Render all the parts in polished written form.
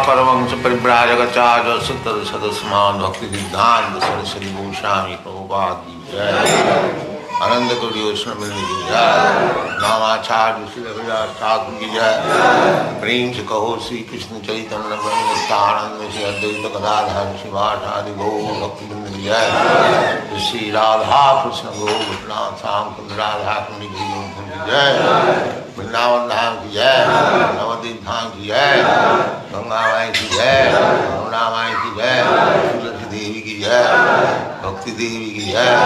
परमंश परिव्राजकाचार्य सुतर सदस्यमान भक्ति सिद्धांत सरस्वती गोस्वामी प्रभुपाद की जय। आनंद कोटि वैष्णव मिलने की जय। नामाचार्य श्री रविदास ठाकुर की जय। प्रेम से कहो श्री कृष्ण चैतन्य प्रभु नित्यानंद श्री अद्वैत गदाधर शिवासादि गौर भक्तवृंद की जय। श्री राधा कृष्ण गोपिनाथ श्याम कुंद राधा कुंड की जय। वृंदावन धाम की जय। नवद्वीप धाम की जय। गंगा माई की जय। यमुना माई की जय। तुलसी देवी की जय। भक्ति देवी की जय।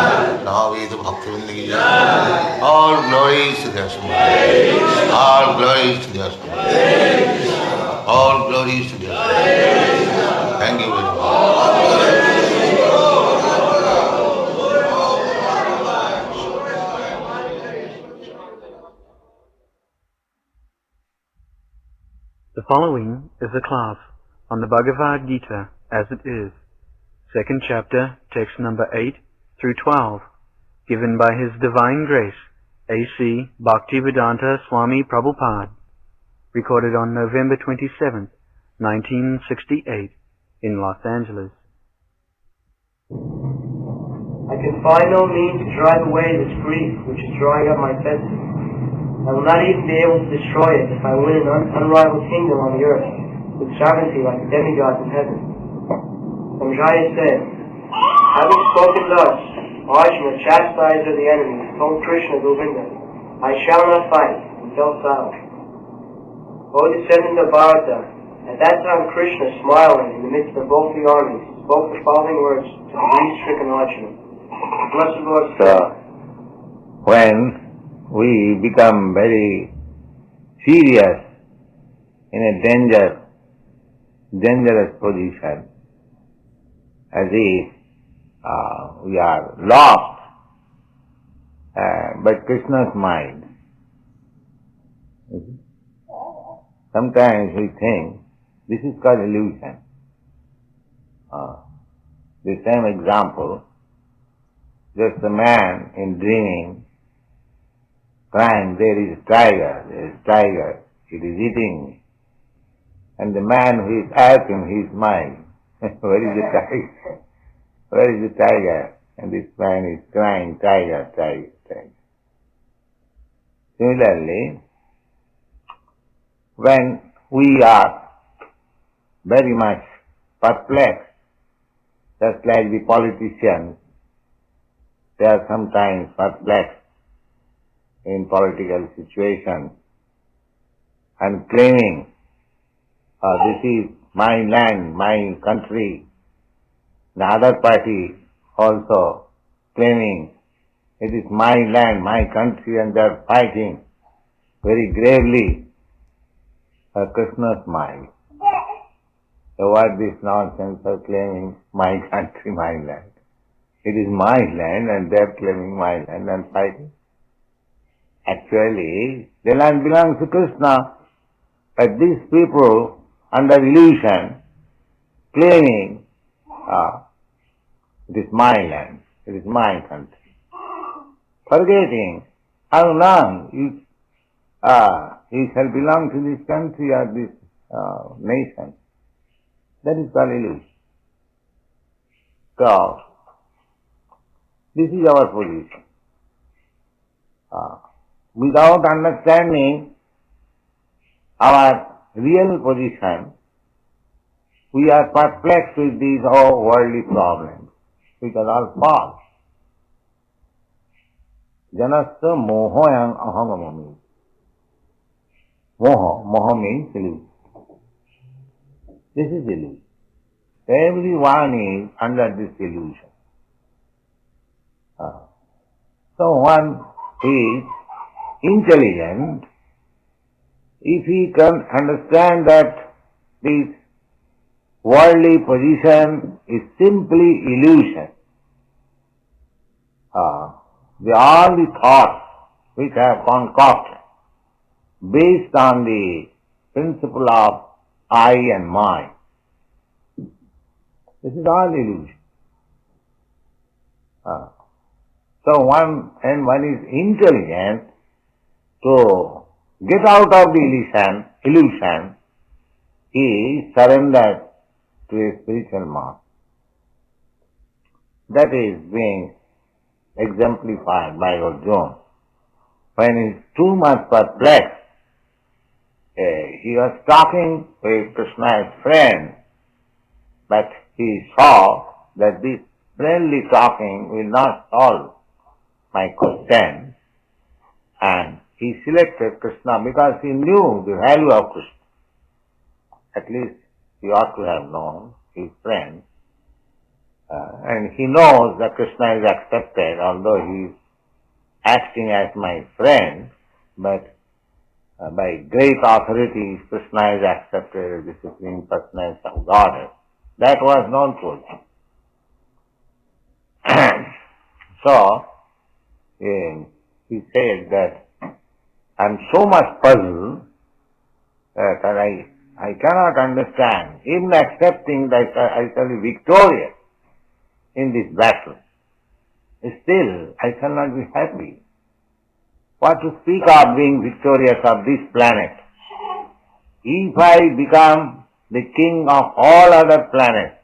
नववेद भक्तवृंद की जय। और glory All glories to the Ashtanga. All glories to the Ashtanga. Thank you very much. The following is a class on the Bhagavad Gita as it is, second chapter, text number 8 through 12, given by His Divine Grace, A.C. Bhaktivedanta Swami Prabhupada, recorded on November 27, 1968, in Los Angeles. I can find no means to drive away this grief which is drawing up my senses. I will not even be able to destroy it if I win an unrivaled kingdom on the earth, with sovereignty like the demigods in heaven. Sanjaya said, having spoken thus, Arjuna, chastiser of the enemies, told Krishna Govinda, I shall not fight, and fell silent. O descendant of Bharata, at that time Krishna, smiling in the midst of both the armies, spoke the following words to the grief-stricken Arjuna. The Blessed Lord said, when we become very serious in a dangerous position, as if we are lost, but Krishna's mind. Sometimes we think this is called illusion. The same example, just a man in dreaming, crying, there is a tiger, it is eating me. And the man who is asking, he is smiling. Where is the tiger? Where is the tiger? And this man is crying, tiger. Similarly, when we are very much perplexed, just like the politicians, they are sometimes perplexed in political situations and claiming, this is my land, my country. The other party also claiming, it is my land, my country, and they are fighting very gravely. Krishna's mind. So what this nonsense of claiming my country, my land? It is my land and they are claiming my land and fighting. Actually, the land belongs to Krishna, but these people, under illusion, claiming, it is my land, it is my country. Forgetting how long you shall belong to this country or this nation. That is called illusion. So, this is our position. Without understanding our real position, we are perplexed with these all worldly problems, which are all false. Janasya mohoyam ahamamami. Moha means illusion. This is illusion. Everyone is under this illusion. So one is intelligent if he can understand that this worldly position is simply illusion. All the thoughts which have concocted based on the principle of I and mine, this is all illusion. So when one is intelligent to get out of the illusion, he surrenders to a spiritual master. That is being exemplified by Arjuna. When he is too much perplexed, he was talking with Krishna's friend, but he saw that this friendly talking will not solve my question, and he selected Krishna because he knew the value of Krishna. At least he ought to have known his friend, and he knows that Krishna is accepted, although he is acting as my friend, but by great authorities, Krishna is accepted as the Supreme Personality of Godhead. That was known to us. So, he said that I'm so much puzzled that I cannot understand, even accepting that I shall be victorious in this battle. Still, I shall not be happy. What to speak of being victorious of this planet? If I become the king of all other planets,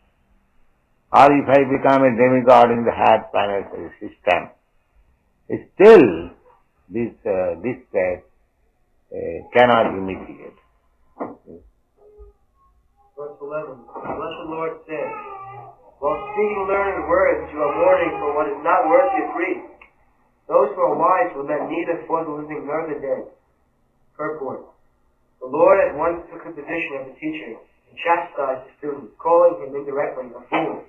or if I become a demigod in the higher planetary system, still this state cannot be mitigated. Verse 11. The Blessed Lord said, while speaking learned words, you are mourning for what is not worthy of grief. Those who are wise will then neither for the living nor the dead. Purport. The Lord at once took the position of a teacher and chastised the student, calling him indirectly a fool.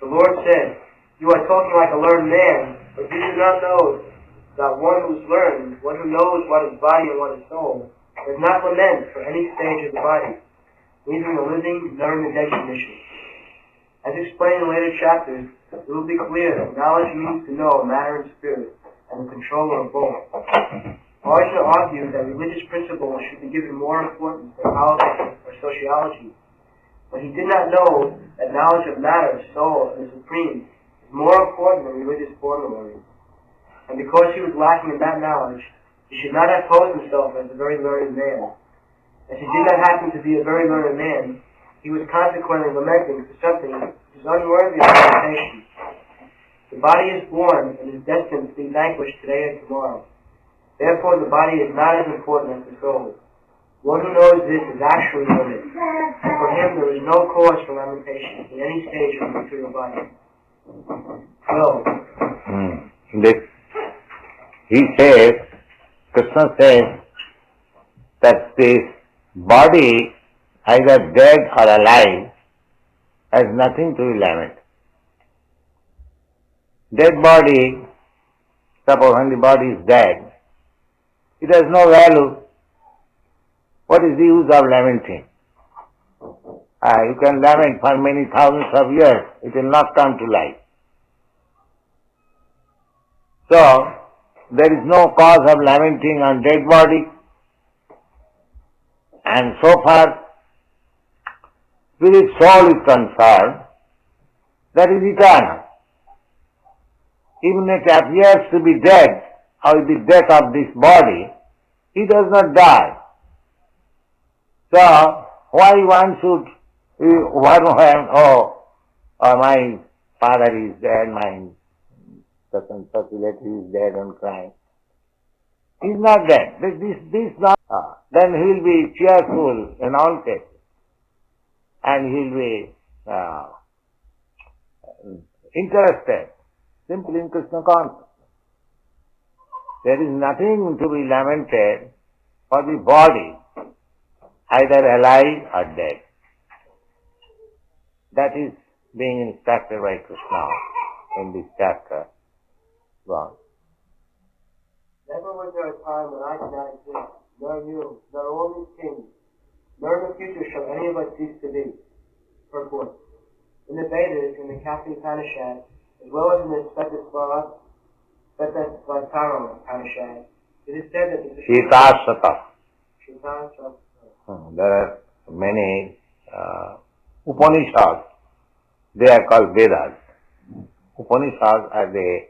The Lord said, you are talking like a learned man, but you do not know that one who is learned, one who knows what is body and what is soul, does not lament for any stage of the body, neither in the living nor in the dead condition. As explained in later chapters, it will be clear that knowledge means to know matter and spirit, and the controller of both. Arjuna argued that religious principles should be given more importance than politics or sociology, but he did not know that knowledge of matter, soul, and the supreme is more important than religious formularies. And because he was lacking in that knowledge, he should not have posed himself as a very learned man. As he did not happen to be a very learned man, he was consequently lamenting for something which is unworthy of lamentation. The body is born and is destined to be vanquished today and tomorrow. Therefore, the body is not as important as the soul. One who knows this is actually limited, and for him there is no cause for lamentation in any stage of the material body. So, He says, Krishna says that this body, either dead or alive, has nothing to be lamented. Dead body, suppose when the body is dead, it has no value. What is the use of lamenting? You can lament for many thousands of years, it will not come to life. So, there is no cause of lamenting on dead body, and so far spirit soul is concerned, that is eternal. Even it appears to be dead, or the death of this body, it does not die. So, why one should, my father is dead, my such and such relative is dead and crying. He is not dead. This not. Then he will be cheerful in all cases. And he will be interested simply in Krishna consciousness. There is nothing to be lamented for the body, either alive or dead. That is being instructed by Krishna in this chapter. Go on. never was there a time when I did not exist, nor you, nor all these kings, nor in the future shall any of us cease to be. Purport. In the Vedas, in the Katha Upanishad, as well as in the Svetasvatara Upanishad, it is said that the Shikashata. There are many Upanishads. They are called Vedas. Upanishads are the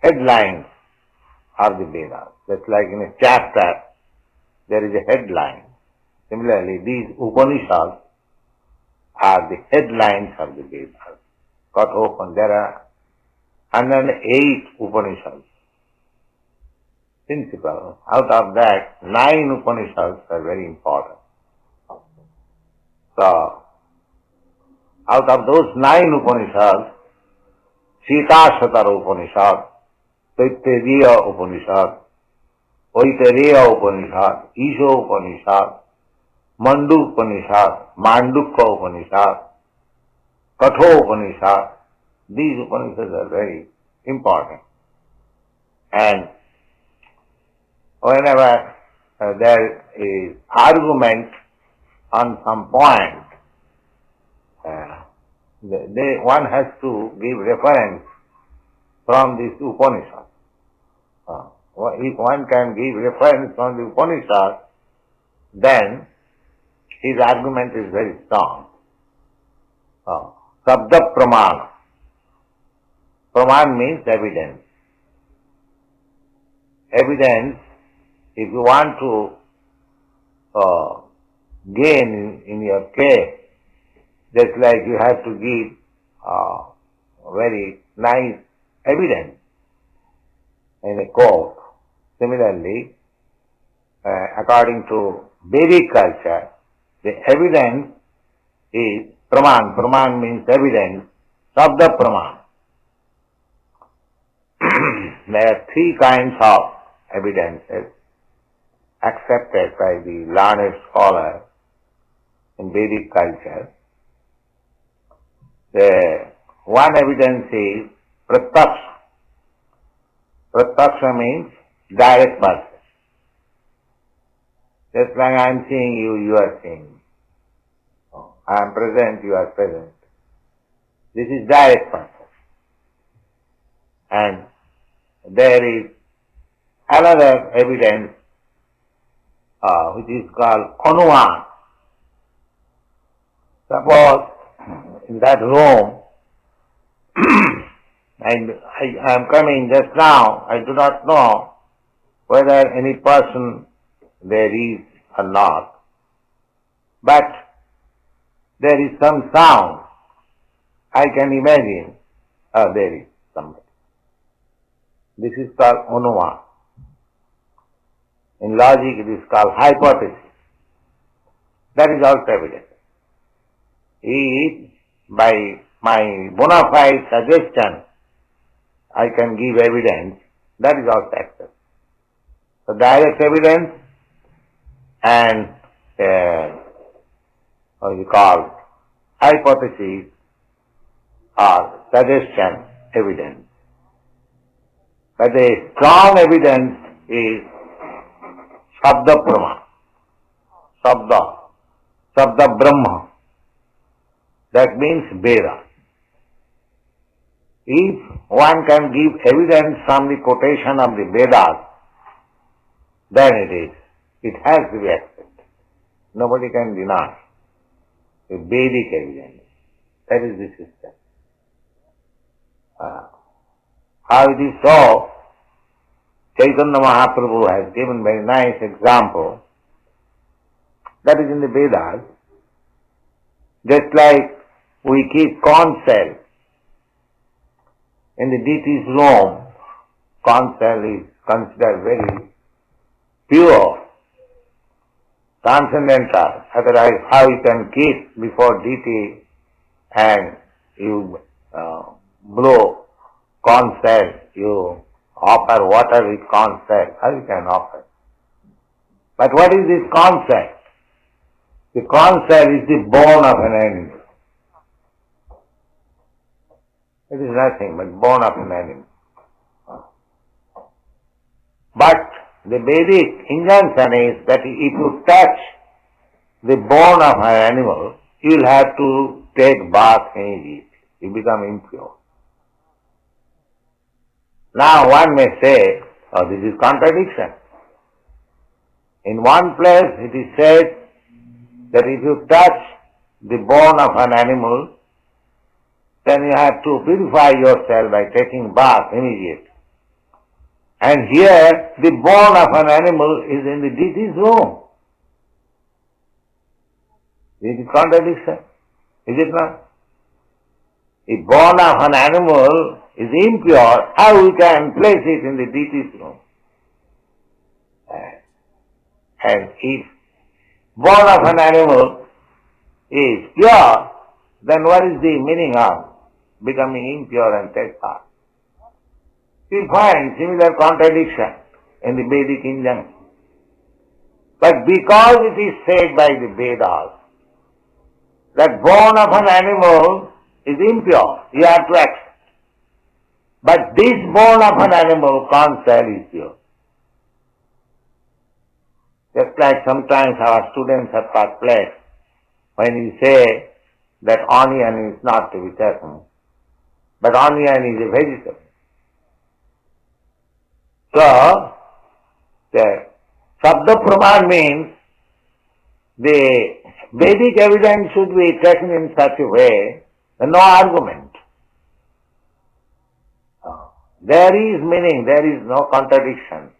headlines of the Vedas. Just like in a chapter, there is a headline. Similarly, these Upanishads are the headlines of the Vedas. There are 108 Upanishads. Principle. Out of that, 9 Upanishads are very important. So, out of those 9 Upanishads, Shikashata Upanishad, Taittiriya Upanishad, Vaitareya Upanishad, Isha Upanishad, Mandu Upanishad, Mandukya Upanishad, Katha Upanishad, these Upanishads are very important. And whenever there is argument on some point, one has to give reference from this Upanishad. If one can give reference from the Upanishad, then his argument is very strong. Sabda Pramana. Praman means evidence. Evidence, if you want to gain in your case, just like you have to give very nice evidence in a court. Similarly, according to Vedic culture, the evidence is Praman. Praman means evidence, Sabda Praman. There are three kinds of evidences accepted by the learned scholar in Vedic culture. The one evidence is Pratyaksha. Pratyaksha means direct person. Just like I am seeing you, you are seeing me. I am present, you are present. This is direct person. And there is another evidence which is called Anuman. Suppose in that room, and I am coming just now, I do not know whether any person there is or not, but there is some sound. I can imagine, there is somebody. This is called Anuman. In logic it is called hypothesis. That is also evidence. If by my bona fide suggestion I can give evidence, that is also accepted. So direct evidence and what you call hypothesis or suggestion evidence. But a strong evidence is Sabda Brahma. Sabda Brahma. That means Veda. If one can give evidence from the quotation of the Vedas, then it has to be accepted. Nobody can deny the Vedic evidence. That is the system. How it is so, Chaitanya Mahaprabhu has given very nice example. That is in the Vedas. Just like we keep corn cell in the deity's room, corn cell is considered very pure, transcendental. Otherwise, how you can keep before deity and you blow corn cell, you offer water with corn cell, how you can offer? But what is this corn cell? The corn cell is the bone of an animal. It is nothing but bone of an animal. But the Vedic injunction is that if you touch the bone of an animal, you will have to take bath immediately. You become impure. Now one may say, oh, this is contradiction. In one place it is said that if you touch the bone of an animal, then you have to purify yourself by taking bath immediately. And here the bone of an animal is in the deity's room. This is contradiction, is it not? If bone of an animal is impure, how we can place it in the deity's room? And if bone of an animal is pure, then what is the meaning of becoming impure and take bath? We find similar contradiction in the Vedic injunction. But because it is said by the Vedas that bone of an animal is impure, you have to accept. But this bone of an animal, corn cell, is pure. Just like sometimes our students are perplexed when you say that onion is not to be taken, but onion is a vegetable. So, the Sabda Praman means the Vedic evidence should be taken in such a way that no argument. There is meaning, there is no contradiction.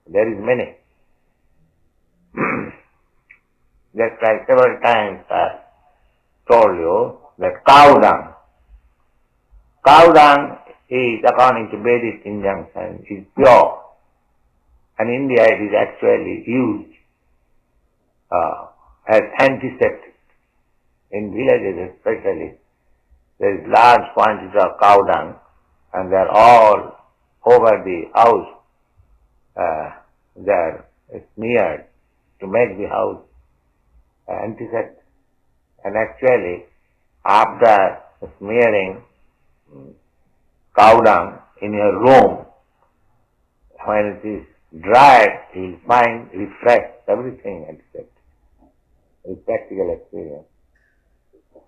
There is meaning. Just like several times I told you that cow dung is, according to Vedic injunction, is pure. And in India it is actually used as antiseptic. In villages especially, there is large quantity of cow dung and they are all over the house. They are smeared to make the house antiseptic. And actually, after smearing cow dung in your room, when it is dried, you will find refreshed, everything antiseptic. It's practical experience.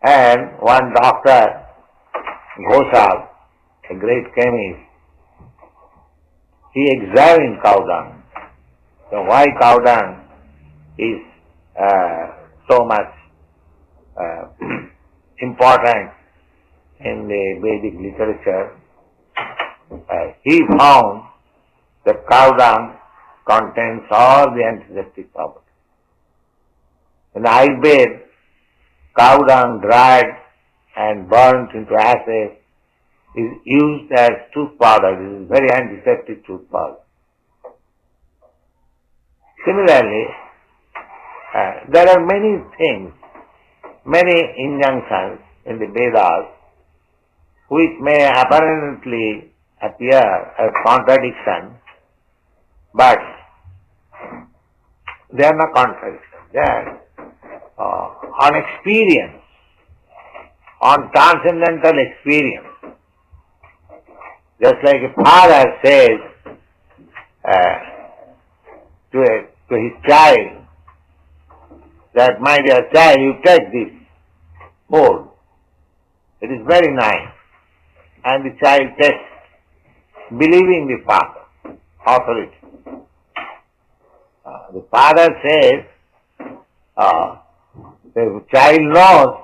And one doctor, Ghoshal, a great chemist, he examined cow dung. So why cow dung is so much important in the Vedic literature? He found that cow dung contains all the antiseptic properties. In Ayurveda, cow dung dried and burnt into ashes is used as tooth powder. This is very antiseptic tooth powder. Similarly, there are many things, many injunctions in the Vedas which may apparently appear as contradiction, but they are not contradictions. They are on experience, on transcendental experience. Just like a father says to his child that, my dear child, you take this food. It is very nice. And the child takes, believing the father, authority. The father says, the child knows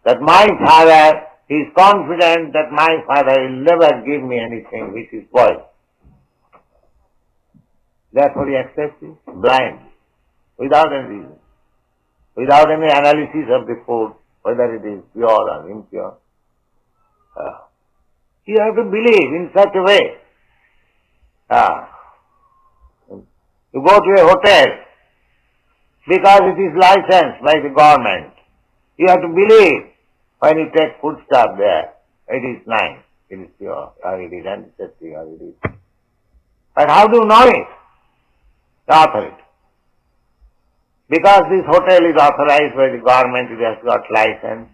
that my father, he is confident that my father will never give me anything which is spoiled. Therefore he accepts it blindly, without any reason, without any analysis of the food, whether it is pure or impure. You have to believe in such a way. You go to a hotel because it is licensed by the government. You have to believe when you take food stuff there, it is nice, it is pure, or it is antiseptic, or it is. But how do you know it? The authority. Because this hotel is authorized by the government, it has got license.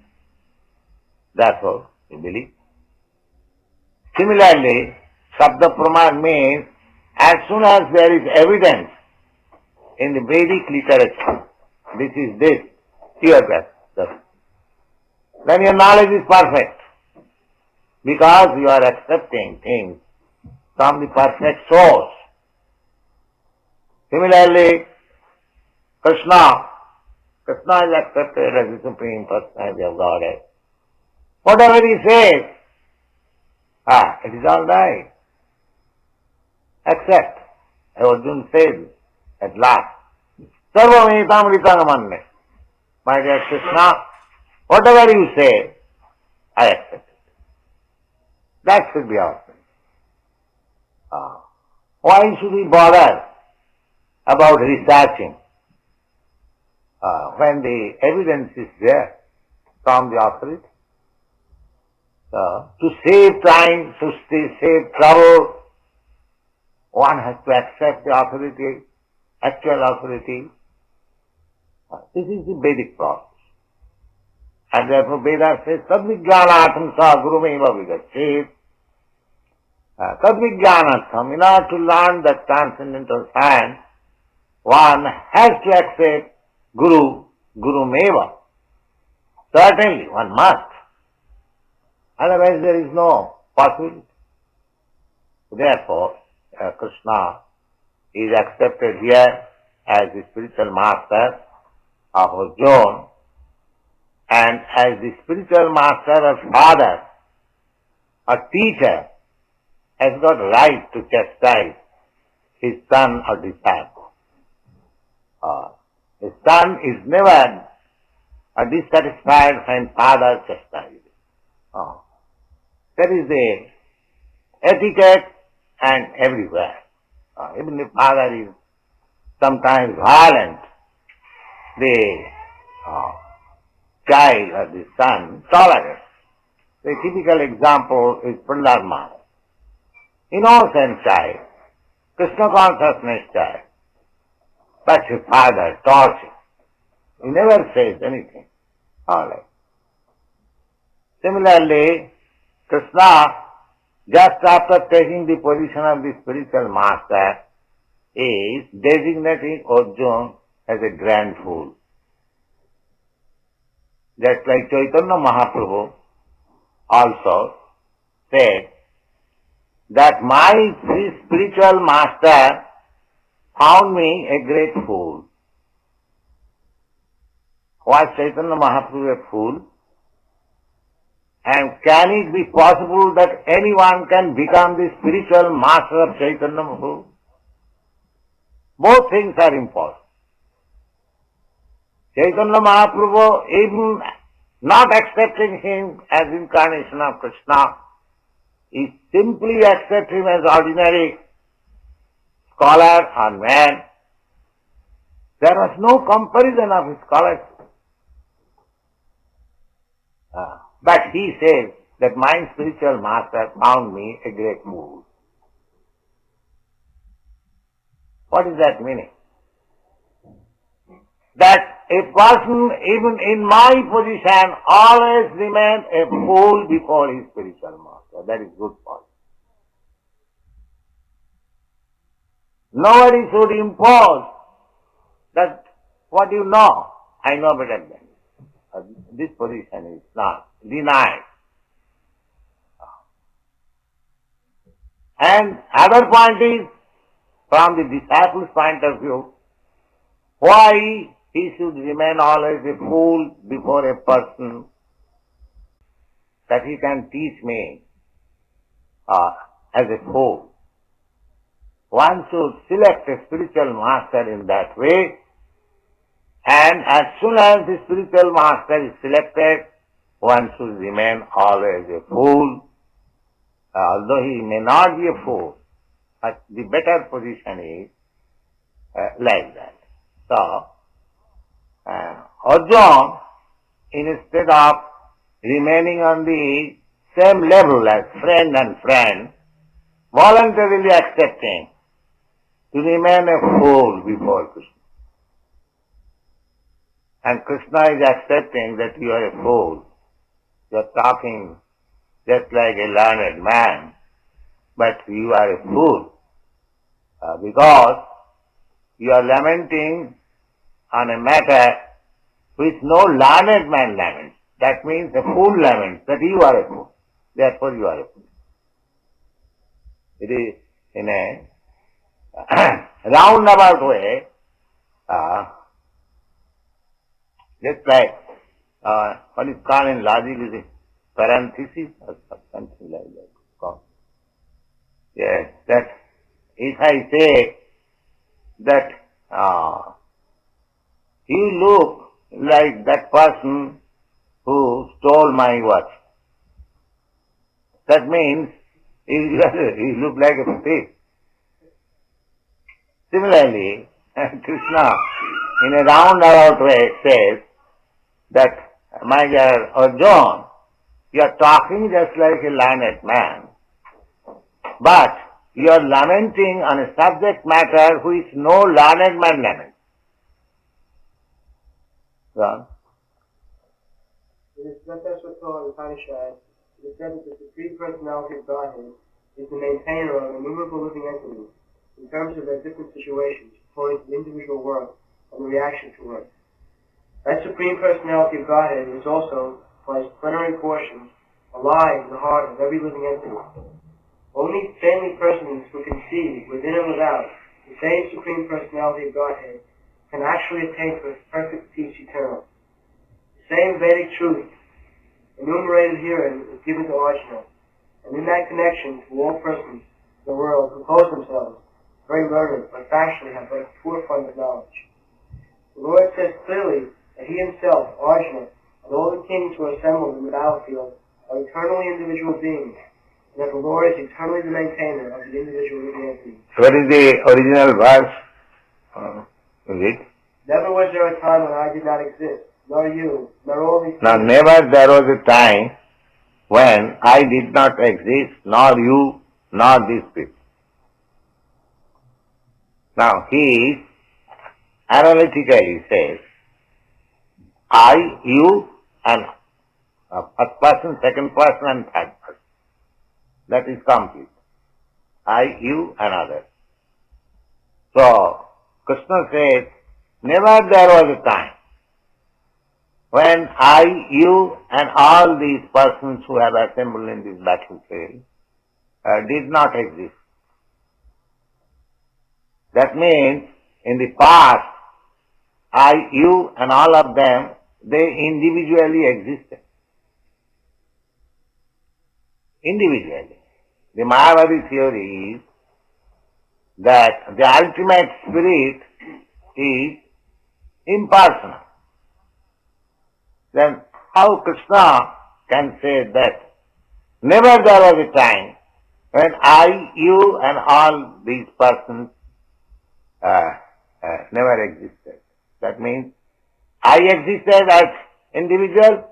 Therefore, you believe. Similarly, Sabda Praman means as soon as there is evidence in the Vedic literature, this is this, here that, then your knowledge is perfect. Because you are accepting things from the perfect source. Similarly, Krishna is accepted as the Supreme Personality of Godhead. Whatever he says, it is all right. Accept. Arjuna says at last, Sarvamritam manne. My dear Krishna, whatever you say, I accept it. That should be our thing. Why should we bother about researching when the evidence is there from the authority? To save time, to save trouble, one has to accept the authority, actual authority. This is the Vedic process. And therefore Veda says, Tadvijnanatham sa gurumeva vigacchet. Tadvijnanatham, in order to learn that transcendental science, one has to accept Guru Meva. Certainly, one must. Otherwise there is no possibility. Therefore, Krishna is accepted here as the spiritual master of Arjuna, and as the spiritual master or father or teacher has got right to chastise his son or disciple. His son is never dissatisfied when father chastises. That is the etiquette and everywhere. Even if father is sometimes violent, the child or the son tolerates. The typical example is Prahlad Maharaj. Innocent child, Krishna consciousness child, but his father tortures. He never says anything. All right. Similarly, Krishna, just after taking the position of the spiritual master, is designating Arjuna as a grand fool. Just like Chaitanya Mahaprabhu also said that my spiritual master found me a great fool. Was Chaitanya Mahaprabhu a fool? And can it be possible that anyone can become the spiritual master of Chaitanya Mahaprabhu? Both things are impossible. Chaitanya Mahaprabhu, even not accepting him as incarnation of Krishna, is simply accept him as ordinary scholar or man. There was no comparison of his scholarship. But he says that my spiritual master found me a great fool. What is that meaning? That a person even in my position always remains a fool before his spiritual master. That is good for him. Nobody should impose that what you know, I know better than you. This position is not denied. And other point is, from the disciple's point of view, why he should remain always a fool before a person that he can teach me as a fool. One should select a spiritual master in that way, and as soon as the spiritual master is selected, one should remain always a fool, although he may not be a fool, but the better position is like that. So, Arjuna, instead of remaining on the same level as friend and friend, voluntarily accepting to remain a fool before Krishna. And Krishna is accepting that you are a fool. You are talking just like a learned man, but you are a fool because you are lamenting on a matter which no learned man laments. That means a fool laments that you are a fool. Therefore you are a fool. It is in a roundabout way, just like what is called in logic is a parenthesis or something like that. Yes, that if I say that you look like that person who stole my watch, that means you look like a thief. Similarly, Krishna in a roundabout way says that, my dear Arjuna, you are talking just like a learned man, but you are lamenting on a subject matter which no learned man laments. Ron? In the Srila Upanishad, it is said that the supreme personality of Godhead is the maintainer of innumerable living entities in terms of their different situations, according to the individual work and the reaction to work. That Supreme Personality of Godhead is also, by its plenary portion, alive in the heart of every living entity. Only family persons who can see, within and without, the same Supreme Personality of Godhead can actually attain to perfect peace eternal. The same Vedic truth enumerated herein is given to Arjuna, and in that connection to all persons in the world who pose themselves very learned, but factually have but a poor fund of knowledge. The Lord says clearly that He Himself, Arjuna, and all the kings who are assembled in the battlefield are eternally individual beings, and that the Lord is eternally the maintainer of the individual living entities. What is the original verse? Is it? Never was there a time when I did not exist, nor you, nor all these Now, things. never there was a time when I did not exist, nor you, nor these people. Now, he analytically says, I, you, and first person, second person, and third person. That is complete. I, you, and others. So, Krishna says, never there was a time when I, you, and all these persons who have assembled in this battlefield did not exist. That means, in the past, I, you, and all of them, they individually existed. Individually. The Mayavadi theory is that the ultimate spirit is impersonal. Then how Krishna can say that never there was a time when I, you, and all these persons never existed. That means I existed as individual,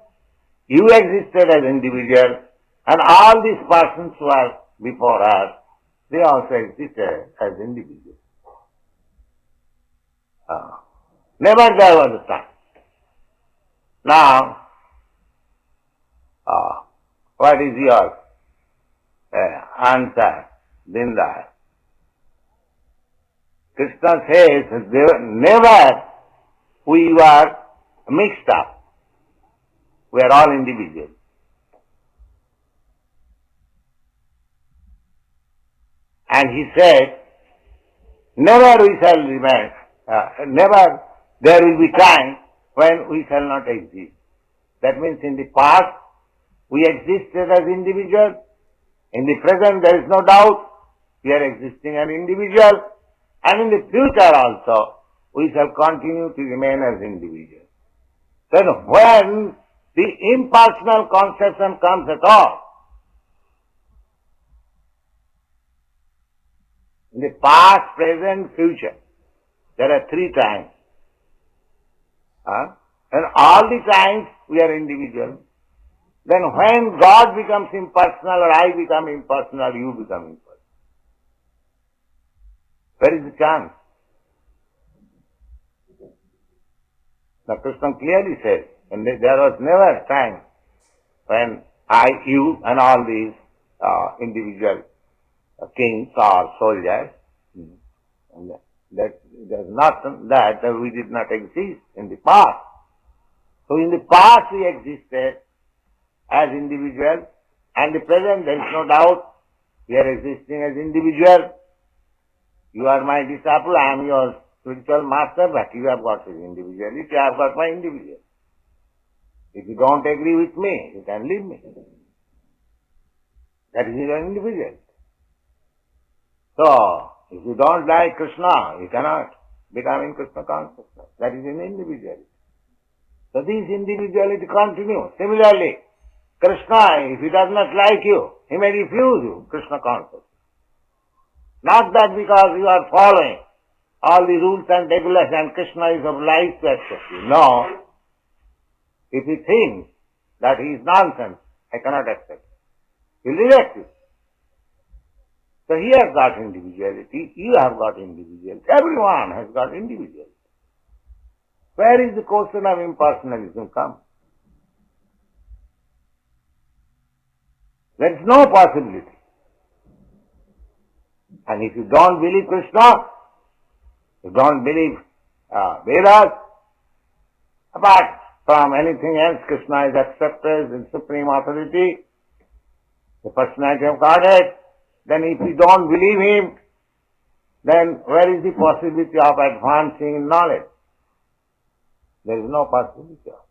you existed as individual, and all these persons who are before us, they also existed as individuals. Never there was a time. Now, what is your answer, Dindar? Krishna says, never we were mixed up. We are all individuals. And he said, never we shall remain, never there will be time when we shall not exist. That means in the past we existed as individuals. In the present there is no doubt we are existing as individuals. And in the future also we shall continue to remain as individuals. Then when the impersonal conception comes at all, in the past, present, future, there are 3 times. And all the times we are individual. Then when God becomes impersonal, or I become impersonal, you become impersonal. Where is the chance? Now Krishna clearly says, and there was never a time when I, you, and all these individual kings or soldiers, and that there's not that we did not exist in the past. So in the past we existed as individuals, and the present there is no doubt we are existing as individuals. You are my disciple, I am your spiritual master, but you have got his individuality, I have got my individuality. If you don't agree with me, you can leave me. That is your individuality. So, if you don't like Krishna, you cannot become in Krishna consciousness. That is an individuality. So this individuality continues. Similarly, Krishna, if he does not like you, he may refuse you Krishna consciousness. Not that because you are following all the rules and regulations and Krishna is obliged to accept you. No. If he thinks that he is nonsense, I cannot accept. He will reject you. So he has got individuality, you have got individuality, everyone has got individuality. Where is the question of impersonalism come? There is no possibility. And if you don't believe Krishna, You don't believe Vedas? Apart from anything else, Krishna is accepted as supreme authority, the personality of Godhead. Then if you don't believe Him, then where is the possibility of advancing in knowledge? There is no possibility of.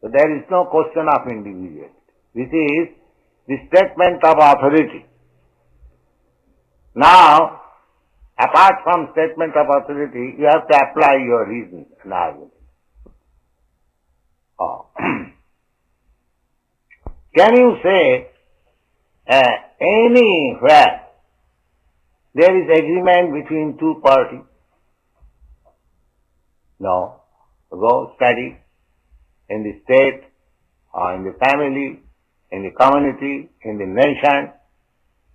So there is no question of individuality. This is the statement of authority. Now, apart from statement of authority, you have to apply your reason and argument. Oh. Can you say anywhere there is agreement between two parties? No. Go study in the state, or in the family, in the community, in the nation.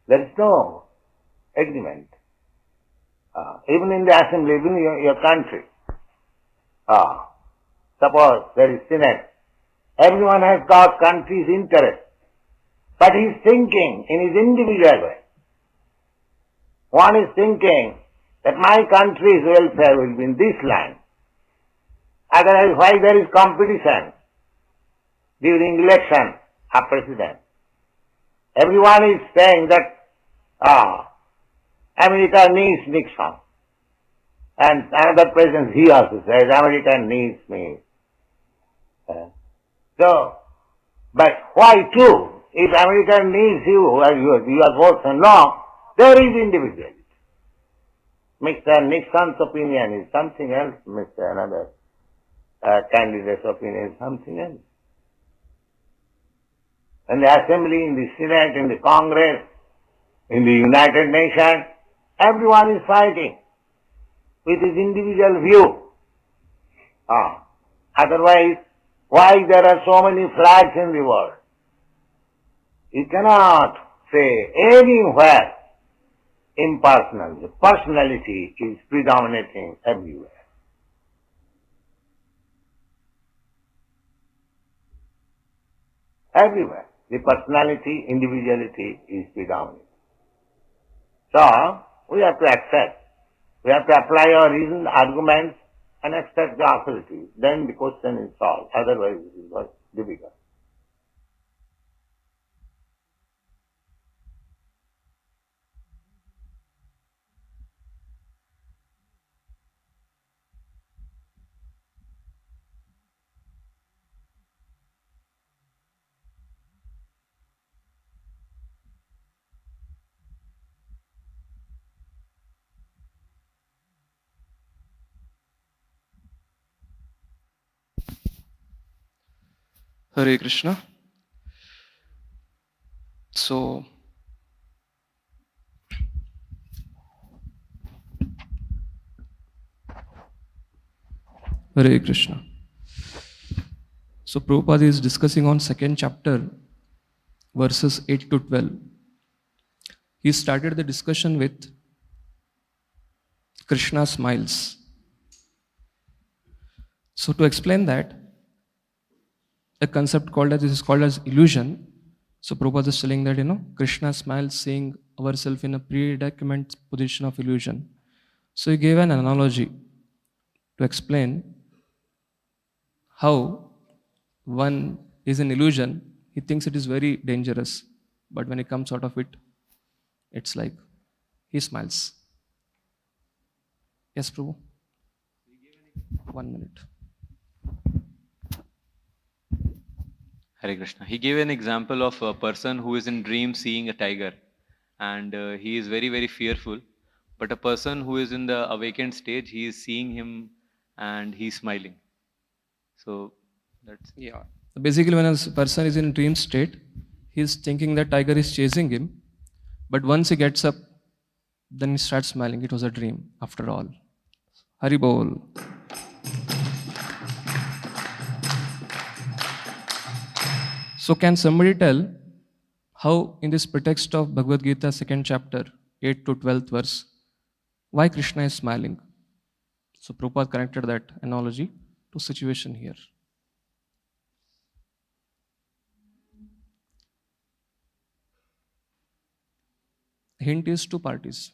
There is no agreement. Even in the assembly, even in your country. Suppose there is Senate. Everyone has got country's interest, but he is thinking in his individual way. One is thinking that my country's welfare will be in this line. Otherwise, why there is competition during election of president? Everyone is saying that America needs Nixon. And another president, he also says, America needs me. But why two? If America needs you, you are both no, there is individuality. Mr. Nixon's opinion is something else, Mr. Another candidate's opinion is something else. In the assembly, in the Senate, in the Congress, in the United Nations, everyone is fighting with his individual view. Otherwise, why there are so many flags in the world? You cannot say anywhere impersonal. The personality is predominating everywhere. Everywhere. The personality, individuality is predominant. So, we have to accept. We have to apply our reason, arguments, and accept the authority. Then the question is solved. Otherwise, it is very difficult. Hare Krishna. So, Hare Krishna. So, Prabhupada is discussing on second chapter, verses 8 to 12. He started the discussion with Krishna smiles. So, to explain that, a concept is called as illusion. So Prabhupada is telling that, Krishna smiles, seeing ourselves in a predicament position of illusion. So he gave an analogy to explain how one is an illusion. He thinks it is very dangerous, but when he comes out of it, it's like he smiles. Yes, Prabhu? 1 minute. Hare Krishna. He gave an example of a person who is in dream seeing a tiger, and he is very, very fearful. But a person who is in the awakened stage, he is seeing him and he is smiling. So that's... Yeah. Basically, when a person is in a dream state, he is thinking that tiger is chasing him. But once he gets up, then he starts smiling. It was a dream after all. Hari Bol. So can somebody tell how in this pretext of Bhagavad Gita, 2nd chapter, 8 to 12th verse, why Krishna is smiling? So Prabhupada connected that analogy to situation here. hint is two parties.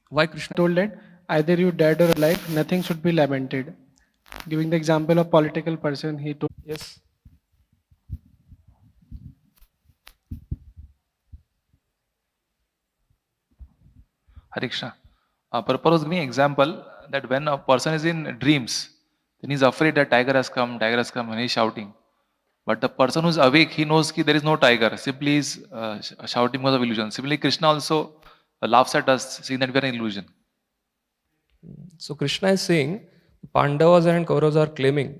Why Krishna Told that either you dead or alive, nothing should be lamented. Giving the example of political person, he told. Yes. Hare Krishna. Prabhupada was giving example that when a person is in dreams, then he's afraid that tiger has come, and he's shouting. But the person who's awake, he knows that there is no tiger. Simply he's shouting because of illusion. Similarly, Krishna also laughs at us, seeing that we are in illusion. So Krishna is saying Pandavas and Kauravas are claiming.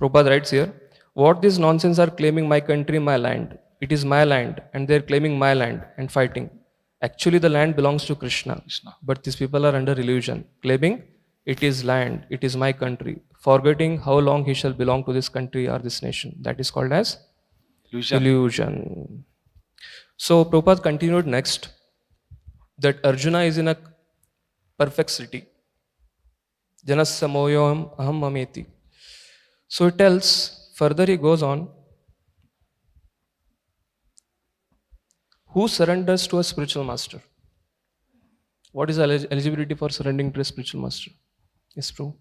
Prabhupada writes here, what these nonsense are claiming my country, my land. It is my land and they are claiming my land and fighting. Actually the land belongs to Krishna. But these people are under illusion, claiming it is land, it is my country, forgetting how long he shall belong to this country or this nation. That is called as illusion. So Prabhupada continued next that Arjuna is in a perfect city. Janasya moyoham aham mameti. So it tells, further he goes on, who surrenders to a spiritual master? What is eligibility for surrendering to a spiritual master? Yes, Prabhu.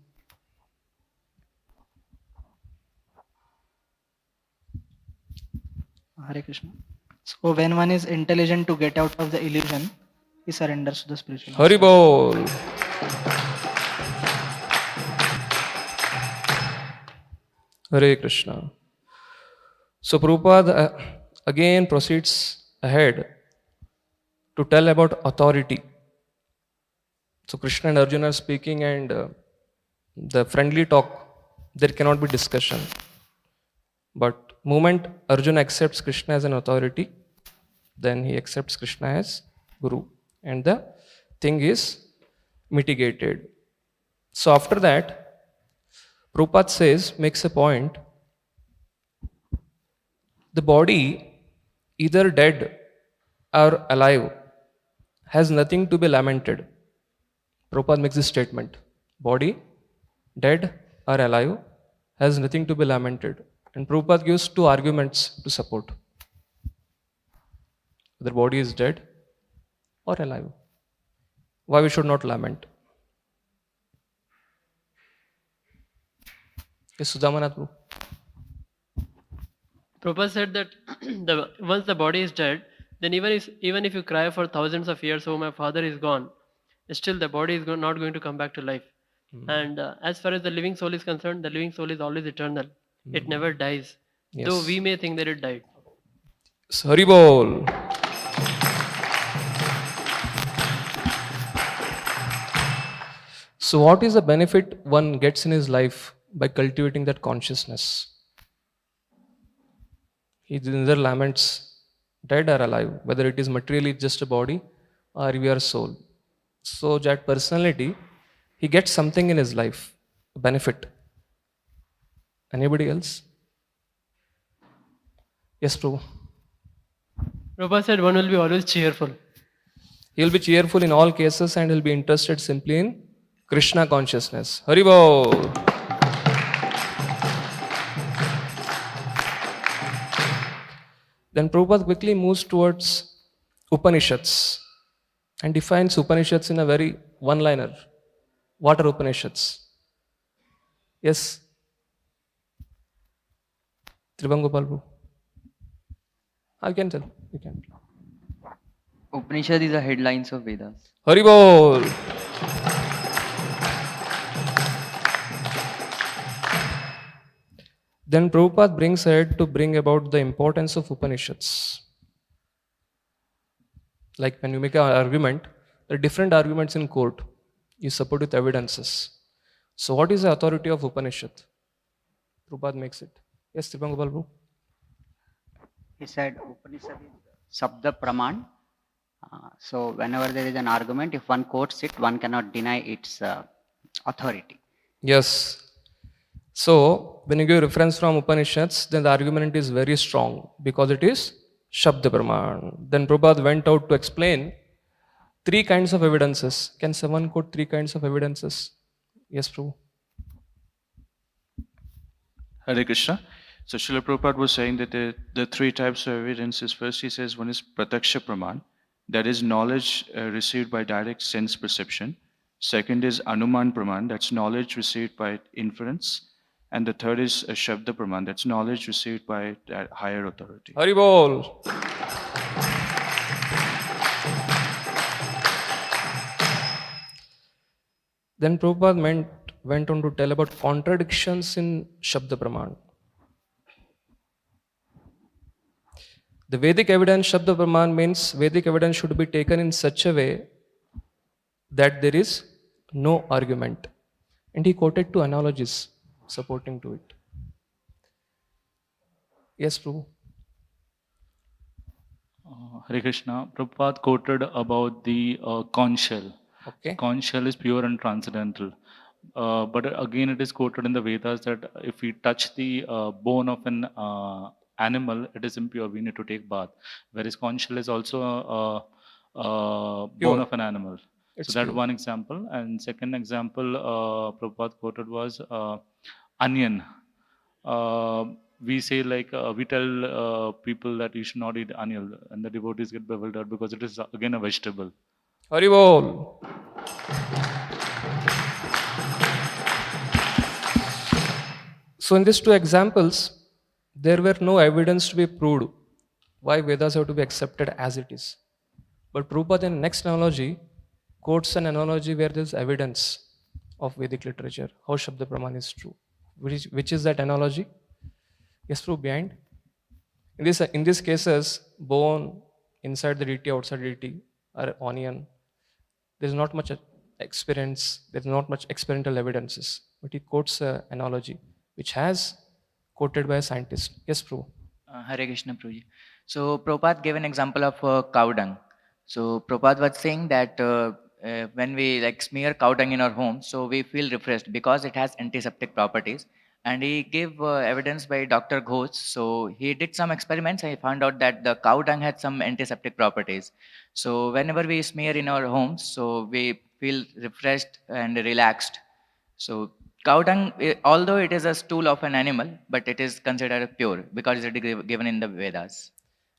Hare Krishna. So when one is intelligent to get out of the illusion, he surrenders to the spiritual master. Hari Bol. Hare Krishna. So Prabhupada again proceeds ahead to tell about authority. So Krishna and Arjuna are speaking and the friendly talk, there cannot be discussion. But moment Arjuna accepts Krishna as an authority, then he accepts Krishna as Guru. And the thing is mitigated. So after that, Prabhupada says, makes a point, the body, either dead or alive, has nothing to be lamented. Prabhupada makes this statement. Body, dead or alive, has nothing to be lamented. And Prabhupada gives two arguments to support. Whether body is dead or alive. Why we should not lament? Yes, Sudamanath Prabhu. Prabhupada said that once the body is dead, then even if you cry for thousands of years, oh my father is gone, still the body is not going to come back to life. And as far as the living soul is concerned, the living soul is always eternal. It never dies, though we may think that it died. Hari Bol. So what is the benefit one gets in his life by cultivating that consciousness? He neither laments dead or alive, whether it is materially just a body or we are soul. So that personality, he gets something in his life, a benefit. Anybody else? Yes, Prabhu. Prabhupada said one will be always cheerful. He will be cheerful in all cases and he'll be interested simply in Krishna consciousness. Hari Bol. Then Prabhupada quickly moves towards Upanishads and defines Upanishads in a very one-liner. What are Upanishads? Yes? Tribangopal Prabhu. I can tell. You can. Upanishad is the headlines of Vedas. Hari Bol. Then Prabhupada brings ahead to bring about the importance of Upanishads. Like when you make an argument, there are different arguments in court. You support with evidences. So what is the authority of Upanishad? Prabhupada makes it. Yes, Tribangopal Prabhu. He said Upanishad is Sabda Praman. So whenever there is an argument, if one quotes it, one cannot deny its authority. Yes. So when you give reference from Upanishads, then the argument is very strong because it is Shabda Praman. Then Prabhupada went out to explain three kinds of evidences. Can someone quote three kinds of evidences? Yes, Prabhu. Hare Krishna. So Srila Prabhupada was saying that the three types of evidences, first he says one is Prataksha Praman, that is knowledge received by direct sense perception. Second is Anuman Praman, that's knowledge received by inference. And the third is Shabda Praman, that's knowledge received by higher authority. Hari Bol. Then Prabhupada went on to tell about contradictions in Shabda Praman. The Vedic evidence, Shabda Praman, means Vedic evidence should be taken in such a way that there is no argument. And he quoted two analogies supporting to it. Yes, Prabhu. Hare Krishna, Prabhupada quoted about the conch shell. Okay. Conch shell is pure and transcendental. But again, it is quoted in the Vedas that if we touch the bone of an animal, it is impure. We need to take bath. Whereas conch shell is also a bone of an animal. It's so that pure. one example. And second example, Prabhupada quoted was onion. We say like we tell people that you should not eat onion, and the devotees get bewildered because it is again a vegetable. Hari Bol. So in these two examples, there were no evidence to be proved why Vedas have to be accepted as it is. But Prabhupada in the next analogy quotes an analogy where there is evidence of Vedic literature, how Shabda Praman is true. Which is that analogy? Yes, Prabhu, behind. In these cases, bone inside the deity, outside the deity, or onion, there is not much experience, there is not much experimental evidences. But he quotes an analogy which has quoted by a scientist. Yes, Prabhu. Hare Krishna, Prabhuji. So Prabhupada gave an example of cow dung. So Prabhupada was saying that when we like smear cow dung in our home, so we feel refreshed because it has antiseptic properties. And he gave evidence by Dr. Ghosh. So he did some experiments and he found out that the cow dung had some antiseptic properties. So whenever we smear in our homes, so we feel refreshed and relaxed. So cow dung, although it is a stool of an animal, but it is considered pure because it is given in the Vedas.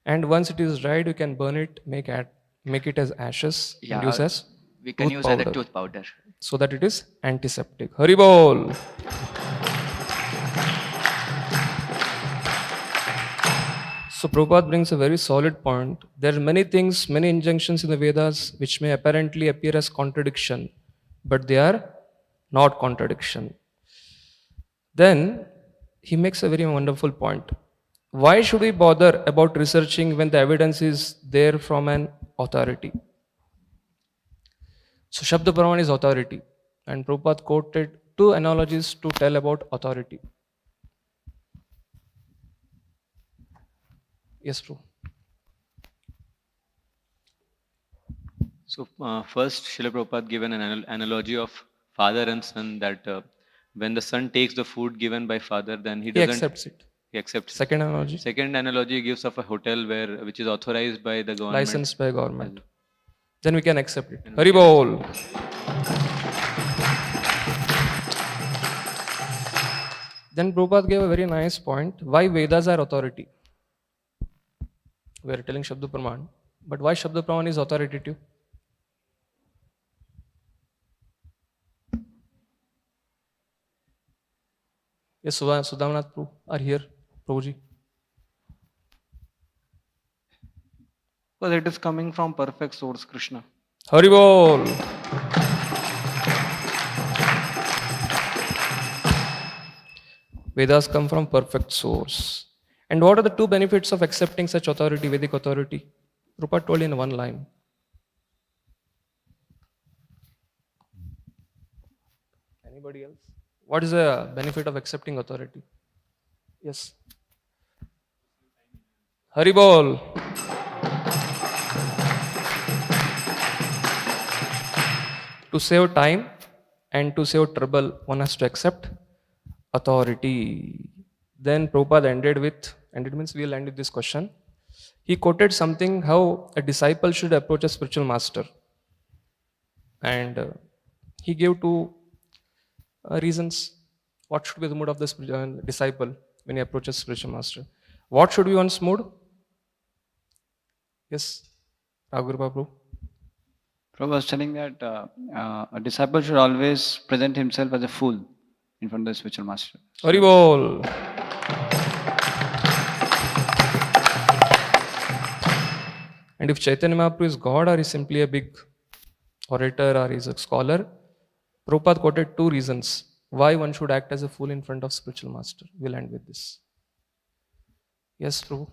And once it is dried, you can burn it, make it as ashes, and use as we can use powder, as a tooth powder. So that it is antiseptic. Hari Bol. So Prabhupada brings a very solid point. There are many things, many injunctions in the Vedas which may apparently appear as contradiction, but they are not contradiction. Then he makes a very wonderful point. Why should we bother about researching when the evidence is there from an authority? So Shabda Praman is authority, and Prabhupada quoted two analogies to tell about authority. Yes, Prabhu. So first, Srila Prabhupada given an analogy of father and son, that when the son takes the food given by father, then he doesn't... accepts it. He accepts Second it. analogy. Second analogy gives of a hotel which is authorized by the government. Licensed by government. Then we can accept it. Hari Bol. Then Prabhupada gave a very nice point. Why Vedas are authority? We are telling Shabda Praman. But why Shabda Praman is authoritative? Yes, Sudhamnath Prabhu are here. Prabhuji. Because it is coming from perfect source, Krishna. Hari Bol. Vedas come from perfect source. And what are the two benefits of accepting such authority, Vedic authority? Prabhupada told in one line. Anybody else? What is the benefit of accepting authority? Yes. Hari Bol. To save time and to save trouble, one has to accept authority. Then Prabhupada ended means we'll end with this question. He quoted something how a disciple should approach a spiritual master. And he gave two reasons what should be the mood of the disciple. when he approaches spiritual master. What should be one's mood? Yes, Raghu Babu. Prabhupada was telling that a disciple should always present himself as a fool in front of the spiritual master. Hari Bol. And if Chaitanya Mahaprabhu is God or is simply a big orator or is a scholar, Prabhupada quoted 2 reasons why one should act as a fool in front of spiritual master. We'll end with this. Yes, Prabhu.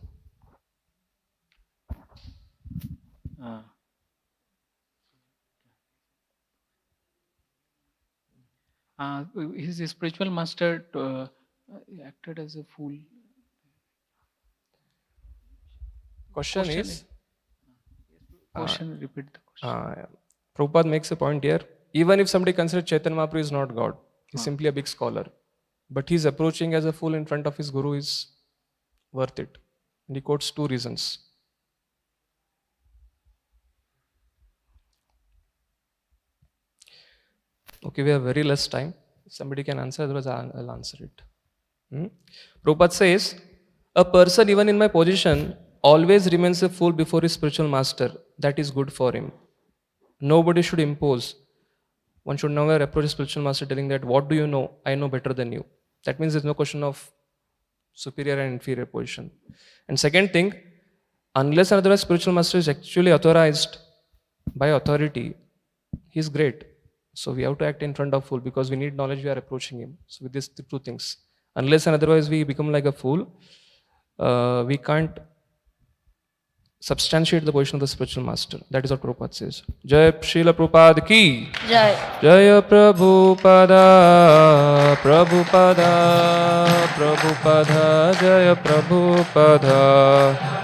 His spiritual master acted as a fool. Question is, repeat the question. Prabhupada makes a point here. Even if somebody considers Chaitanya Mahaprabhu is not God, he's simply a big scholar, but he's approaching as a fool in front of his guru is worth it. And he quotes 2 reasons. Okay, we have very less time. If somebody can answer, otherwise I'll answer it. Prabhupada says, a person even in my position always remains a fool before his spiritual master. That is good for him. Nobody should impose. One should never approach a spiritual master telling that, what do you know? I know better than you. That means there's no question of superior and inferior position. And second thing, unless and otherwise spiritual master is actually authorized by authority, he's great. So we have to act in front of fool because we need knowledge, we are approaching him. So with these 2 things, unless and otherwise we become like a fool, we can't substantiate the position of the spiritual master. That is what Prabhupada says. Jai Srila Prabhupada ki. Jai. Jaya Prabhupada, Prabhupada, Prabhupada, Jaya Prabhupada.